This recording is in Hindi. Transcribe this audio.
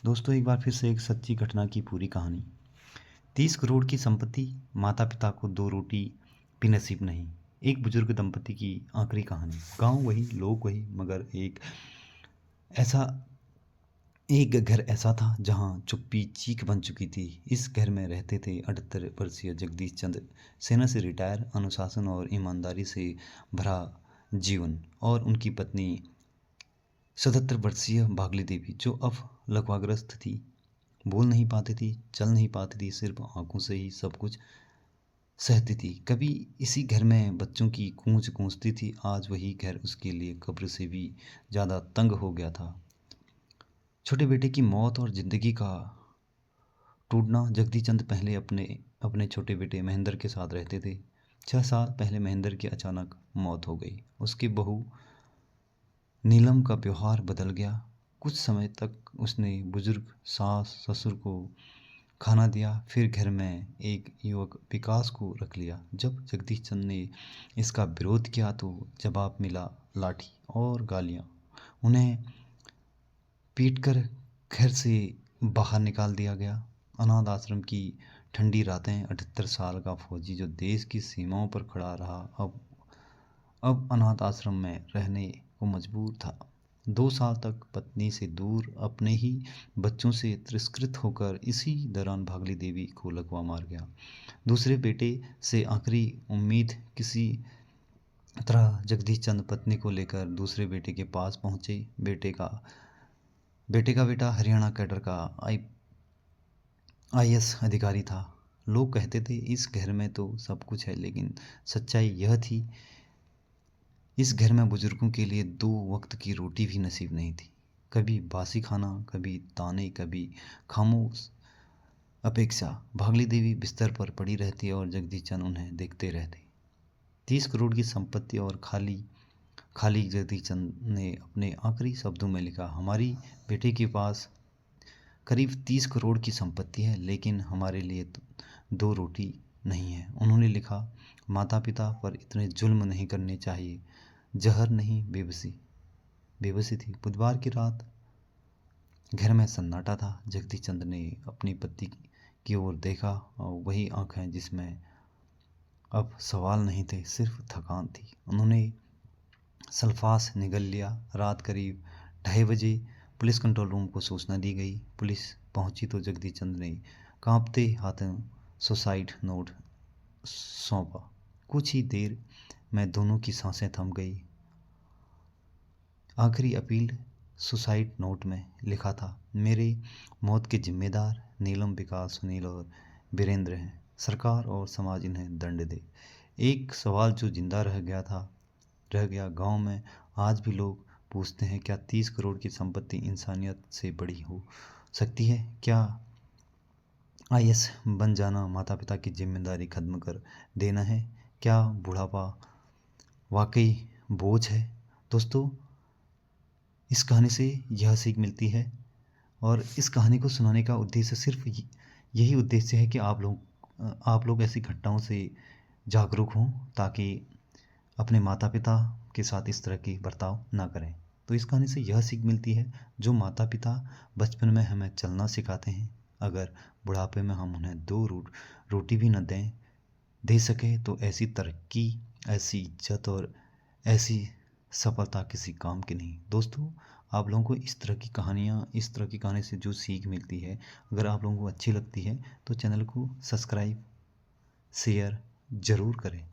दोस्तों, एक बार फिर से एक सच्ची घटना की पूरी कहानी। 30 करोड़ की संपत्ति, माता पिता को 2 रोटी भी नसीब नहीं। एक बुजुर्ग दंपति की आखिरी कहानी। गांव वही, लोग वही, मगर ऐसा एक घर ऐसा था जहां चुप्पी चीख बन चुकी थी। इस घर में रहते थे 78 वर्षीय जगदीश चंद्र। सेना से रिटायर, अनुशासन और ईमानदारी से भरा जीवन। और उनकी पत्नी 77 वर्षीय भागली देवी, जो अब लकवाग्रस्त थी। बोल नहीं पाती थी, चल नहीं पाती थी, सिर्फ आंखों से ही सब कुछ सहती थी। कभी इसी घर में बच्चों की गूंज गूंजती थी, आज वही घर उसके लिए कब्र से भी ज़्यादा तंग हो गया था। छोटे बेटे की मौत और ज़िंदगी का टूटना। जगदीश चंद पहले अपने अपने छोटे बेटे महेंद्र के साथ रहते थे। 6 साल पहले महेंद्र की अचानक मौत हो गई। उसकी बहू नीलम का व्यवहार बदल गया। कुछ समय तक उसने बुजुर्ग सास ससुर को खाना दिया, फिर घर में एक युवक विकास को रख लिया। जब जगदीश चंद ने इसका विरोध किया तो जवाब मिला लाठी और गालियाँ। उन्हें पीटकर घर से बाहर निकाल दिया गया। अनाथ आश्रम की ठंडी रातें। 78 साल का फौजी जो देश की सीमाओं पर खड़ा रहा, अब अनाथ आश्रम में रहने को मजबूर था। 2 साल तक पत्नी से दूर, अपने ही बच्चों से तिरस्कृत होकर। इसी दौरान भागली देवी को लकवा मार गया। दूसरे बेटे से आखिरी उम्मीद। किसी तरह जगदीश चंद पत्नी को लेकर दूसरे बेटे के पास पहुंचे। बेटे का बेटा हरियाणा कैडर का आईएएस अधिकारी था। लोग कहते थे इस घर में तो सब कुछ है, लेकिन सच्चाई यह थी, इस घर में बुजुर्गों के लिए 2 वक्त की रोटी भी नसीब नहीं थी। कभी बासी खाना, कभी ताने, कभी खामोश अपेक्षा। भागली देवी बिस्तर पर पड़ी रहती और जगदीश चंद उन्हें देखते रहते। 30 करोड़ की संपत्ति और खाली खाली। जगदीश चंद ने अपने आखिरी शब्दों में लिखा, हमारी बेटे के पास करीब 30 करोड़ की संपत्ति है, लेकिन हमारे लिए 2 रोटी नहीं है। उन्होंने लिखा, माता पिता पर इतने जुल्म नहीं करने चाहिए। जहर नहीं, बेबसी थी। बुधवार की रात घर में सन्नाटा था। जगदीश चंद ने अपनी पत्नी की ओर देखा, और वही आंखें जिसमें अब सवाल नहीं थे, सिर्फ थकान थी। उन्होंने सल्फास निगल लिया। रात करीब 2:30 बजे पुलिस कंट्रोल रूम को सूचना दी गई। पुलिस पहुंची तो जगदीश चंद ने कांपते हाथों सुसाइड नोट सौंपा। कुछ ही देर में दोनों की सांसें थम गई। आखिरी अपील सुसाइड नोट में लिखा था, मेरे मौत के जिम्मेदार नीलम, विकास, सुनील और वीरेंद्र हैं। सरकार और समाज इन्हें दंड दे। एक सवाल जो जिंदा रह गया गांव में। आज भी लोग पूछते हैं, क्या 30 करोड़ की संपत्ति इंसानियत से बड़ी हो सकती है? क्या आईएएस बन जाना माता पिता की जिम्मेदारी खत्म कर देना है? क्या बुढ़ापा वाकई बोझ है? दोस्तों, इस कहानी से यह सीख मिलती है, और इस कहानी को सुनाने का उद्देश्य सिर्फ यही उद्देश्य है कि आप लोग ऐसी घटनाओं से जागरूक हों, ताकि अपने माता पिता के साथ इस तरह की बर्ताव ना करें। तो इस कहानी से यह सीख मिलती है, जो माता पिता बचपन में हमें चलना सिखाते हैं, अगर बुढ़ापे में हम उन्हें 2 रोटी भी न दे सके तो ऐसी तरक्की, ऐसी इज्जत और ऐसी सफलता किसी काम की नहीं। दोस्तों, आप लोगों को इस तरह की कहानी से जो सीख मिलती है, अगर आप लोगों को अच्छी लगती है तो चैनल को सब्सक्राइब शेयर ज़रूर करें।